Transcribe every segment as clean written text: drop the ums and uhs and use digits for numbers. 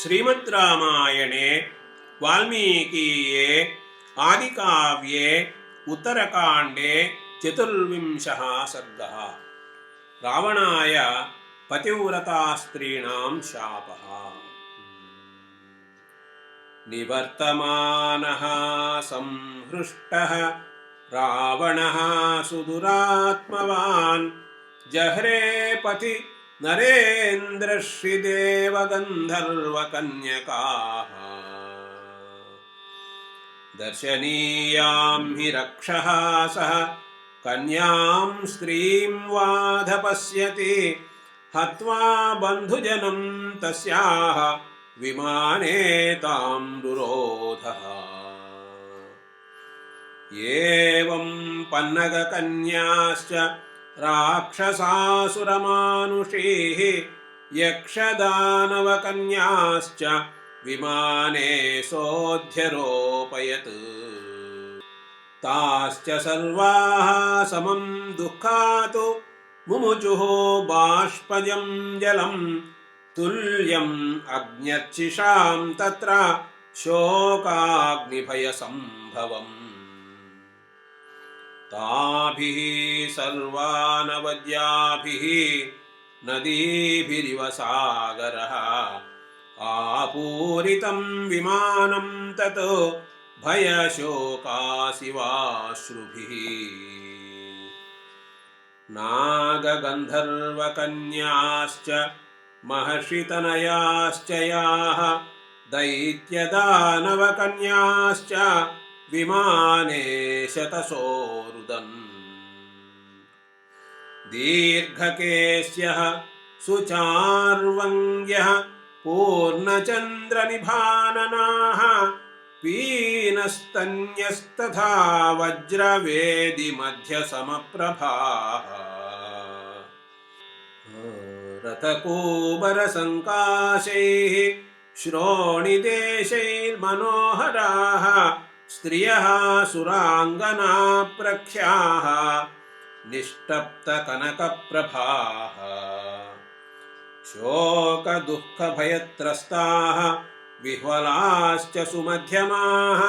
श्रीमद्रामायणे वाल्मीकीये आदिकाव्ये उत्तरकाण्डे चतुर्विंशः सर्गः। रावणाय पतिव्रतास्त्रीणां शापः। निवर्तमानः संहृष्टः रावणः सुदुरात्मवान् जह्रे पथि नरेन्द्रश्रीदेवगन्धर्वकन्यकाः। दर्शनीयां हि रक्षः सः कन्यां स्त्रीं वाधपश्यति हत्वा बन्धुजनं तस्याः विमाने तां रुरोधः। एवं पन्नगकन्याश्च राक्षसासुरमानुषीः यक्षदानवकन्याश्च विमाने सोऽध्यरोपयत्। ताश्च सर्वाः समं दुःखातु मुमुचुः बाष्पजं जलं तुल्यम् अग्न्यर्चिषां तत्र शोकाग्निभयसम्भवम्। ताभिः सर्वानवद्याभिः नदीभिरिव सागरः आपूरितं विमानं ततो भयशोकासिवाश्रुभिः। नागगन्धर्वकन्याश्च महर्षितनयाश्च याः दैत्यदानवकन्याश्च विमाने शतशोरुदन्। दीर्घकेश्यः सुचार्वङ्ग्यः पूर्णचन्द्रनिभाननाः पीनस्तन्यस्तथा वज्रवेदिमध्यसमप्रभाः। रथकूबरसङ्काशैः श्रोणिदेशैर्मनोहराः स्त्रियः सुराङ्गना प्रख्याः निष्टप्तकनकप्रभाः। शोकदुःखभयत्रस्ताः विह्वलाश्च सुमध्यमाः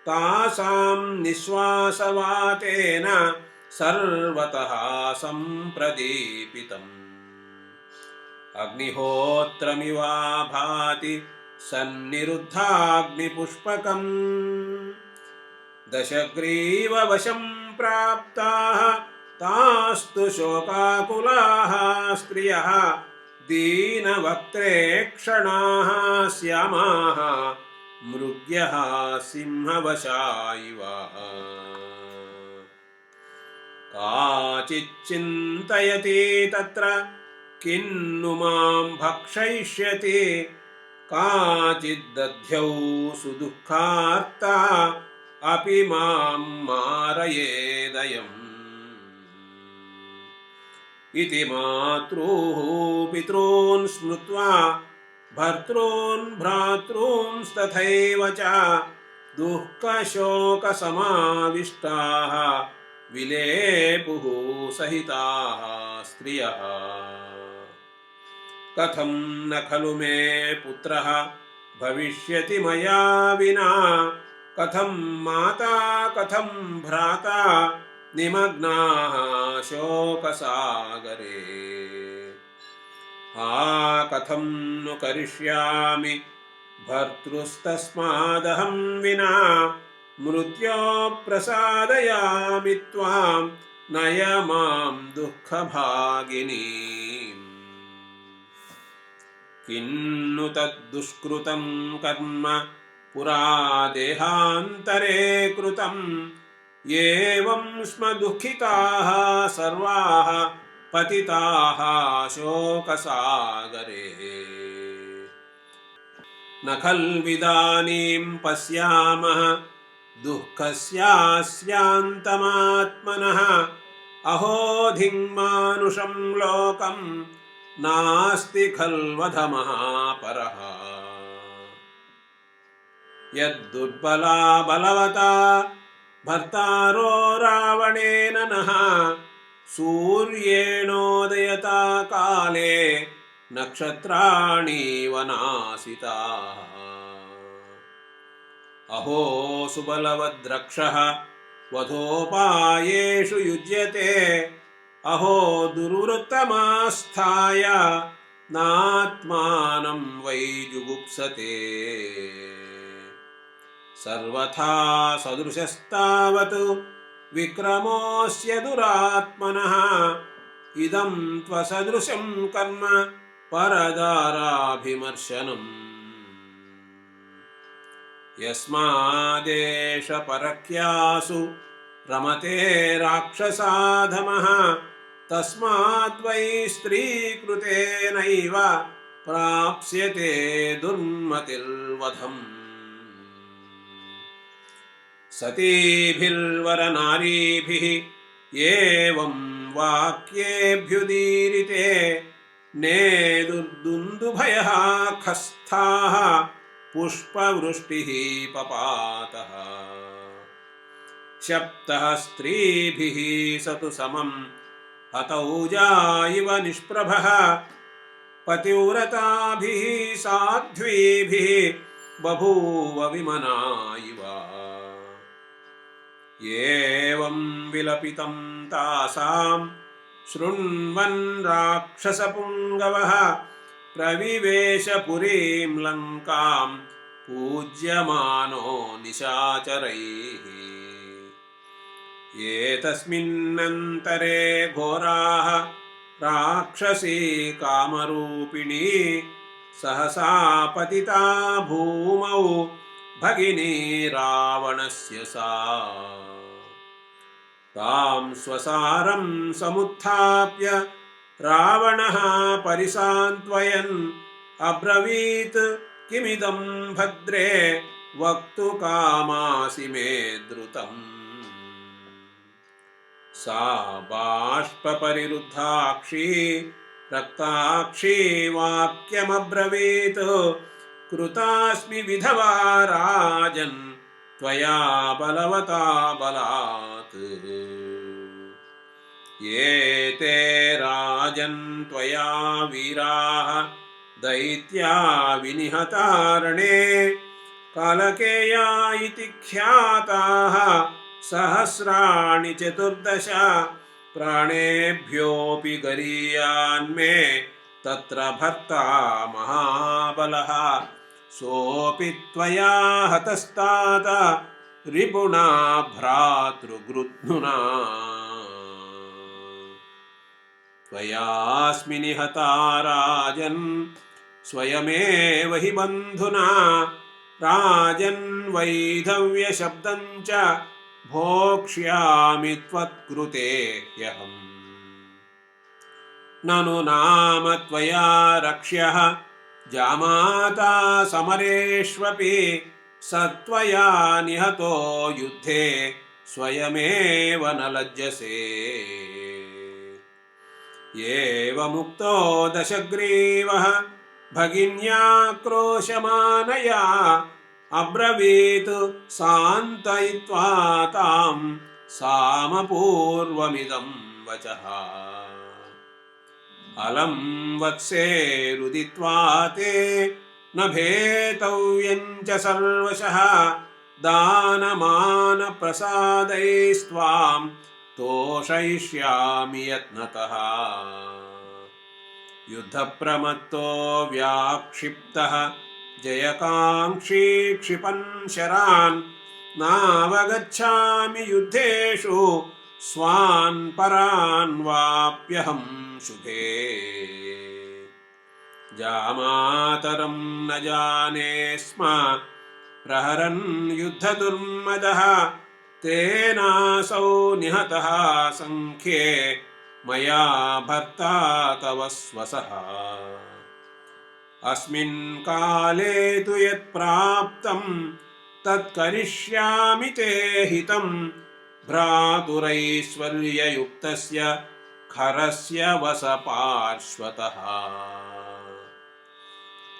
तासां निःश्वासवातेन सर्वतः सम्प्रदीपितम्। अग्निहोत्रमिवा भाति सन्निरुद्धाग्निपुष्पकम्। दशग्रीववशं प्राप्ताः तास्तु शोकाकुलाः स्त्रियः दीनवक्त्रेक्षणाः श्यामाः मृग्यः सिंहवशा इव। काचिच्चिन्तयति तत्र किन्नु मां भक्षयिष्यति काचिद्दध्यौ सुदुःखार्ता अपि मां मारयेदयम्। इति मातॄन् पितॄन् स्मृत्वा भर्तॄन् भ्रातॄंस्तथैव च दुःखशोकसमाविष्टाः विलेपुः सहिताः स्त्रियः। कथं न खलु मे पुत्रः भविष्यति मया विना कथं माता कथं भ्राता निमग्नाः शोकसागरे। कथं नु करिष्यामि भर्तृस्तस्मादहं विना मृत्यो प्रसादयामि त्वां नय मां दुःखभागिनीम्। किन्नु तद्दुष्कृतं कर्म पुरा देहान्तरे कृतं एवं स्म दुःखिताः सर्वाः पतिताः शोकसागरे। न खल्विदानीं पश्यामः दुःखस्यास्यान्तमात्मनः अहो धिङ्मानुषं लोकं नास्ति खल्वधमः परः। यद्दुर्बला बलवता भर्तारो रावणेन नः सूर्येणोदयता काले नक्षत्राणीव नासिताः। अहो सुबलवद्रक्षः वधोपायेषु युज्यते, अहो दुर्वृत्तमास्थाय नात्मानं वै जुगुप्सते। सर्वथा सदृशस्तावत् विक्रमोऽस्य दुरात्मनः, इदं त्वसदृशं कर्म परदाराभिमर्शनम्। यस्मादेष परक्यासु रमते राक्षसाधमः, तस्माद्वै स्त्रीकृतेनैव प्राप्स्यते दुर्मतिर्वधम्। सतीभिर्वरनारीभिः एवं वाक्येभ्युदीरिते, नेदुर्दुन्दुभयः खस्थाः पुष्पवृष्टिः पपातः। शप्तः स्त्रीभिः स तु समम् हतौजा इव निष्प्रभः, पतिव्रताभिः साध्वीभिः बभूव विमना इव। एवं विलपितं तासां शृण्वन् राक्षसपुङ्गवः, प्रविवेश पुरीं लङ्कां पूज्यमानो निशाचरैः। एतस्मिन्नन्तरे घोराः राक्षसी कामरूपिणी, सहसा पतिता भूमौ भगिनी रावणस्य सा। तां स्वसारं समुत्थाप्य रावणः परिसान्त्वयन्, अब्रवीत् किमिदं भद्रे वक्तुकामासि मे द्रुतम्। सा बाष्पपरिरुद्धाक्षी रक्ताक्षी वाक्यमब्रवीत्, कृतास्मि विधवा राजन् त्वया बलवता बलात्। ये ते राजन् त्वया वीराः दैत्या विनिहतारणे, कालकेया इति ख्याताः सहस्राणि 14। प्राणेभ्योऽपि गरीयान्मे तत्र भर्ता महाबलः, सोऽपि त्वया हतस्तात रिपुणा भ्रातृगृध्नुना। त्वयास्मि निहता राजन् स्वयमेव हि बन्धुना, राजन् वैधव्यशब्दं च भोक्ष्यामि त्वत्कृते ह्यहम्। ननु नाम त्वया रक्ष्यः जामाता समरेष्वपि, सत्वया निहतो युद्धे स्वयमेव न लज्जसे। एवमुक्तो दशग्रीवः भगिन्या क्रोशमानया, अब्रवीत् सान्त्वयित्वा तां सामपूर्वमिदं वचः। अलं वत्से रुदित्वा ते न भेतव्यं च सर्वशः, दानमानप्रसादैस्त्वां तोषयिष्यामि यत्नतः। युद्धप्रमत्तो व्याक्षिप्तः जयकाङ्क्षी क्षिपन् शरान्, नावगच्छामि युद्धेषु स्वान् परान् वाप्यहं शुभे। जामातरं न जाने स्म प्रहरन् युद्धदुर्मदः, तेनासौ निहतः संख्ये मया भर्ता तव स्वसः। अस्मिन् काले तु यत्प्राप्तं तत्करिष्यामि ते हितं, भ्रातुरैश्वर्ययुक्तस्य खरस्य वसपार्श्वतः।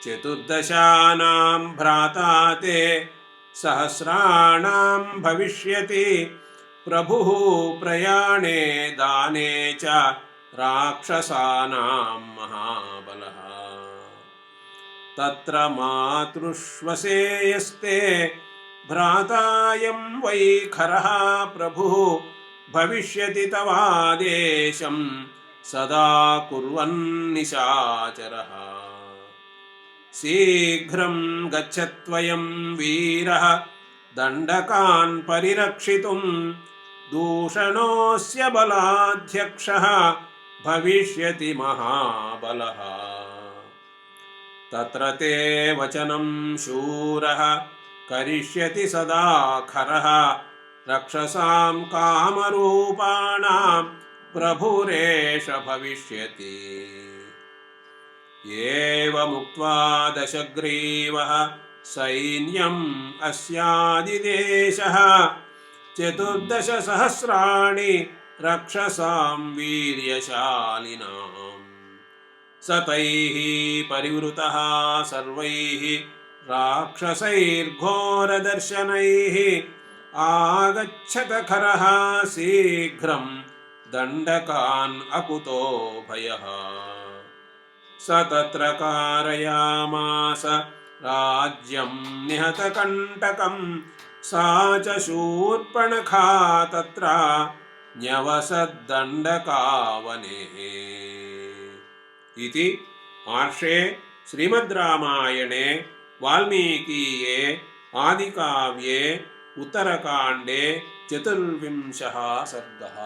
14 भ्राता ते सहस्राणां भविष्यति, प्रभुः प्रयाणे दाने च राक्षसानां महाबलः। तत्र मातृष्वसेयस्ते भ्रातायं वै खरः प्रभुः भविष्यति तवादेशं सदा कुर्वन्निशाचरः शीघ्रं गच्छत्वयं वीरः दण्डकान् परिरक्षितुं दूषणोऽस्य बलाध्यक्षः भविष्यति महाबलः तत्र ते वचनं शूरः करिष्यति सदा खरः रक्षसां कामरूपाणां प्रभुरेष भविष्यति एवमुक्त्वा दशग्रीवः सैन्यम् अस्यादिदेशः 14,000 रक्षसां वीर्यशालिनाम् स तैः परिवृतः सर्वैः राक्षसैर्घोरदर्शनैः आगच्छत खरः शीघ्रं दण्डकान् अकुतो भयः स तत्र कारयामास राज्यं निहतकण्टकं सा च शूर्पणखा तत्र न्यवसद्दण्डकावने इति आर्षे श्रीमद्रामायणे वाल्मीकीये आदिकाव्ये उत्तरकाण्डे 24 सर्गः।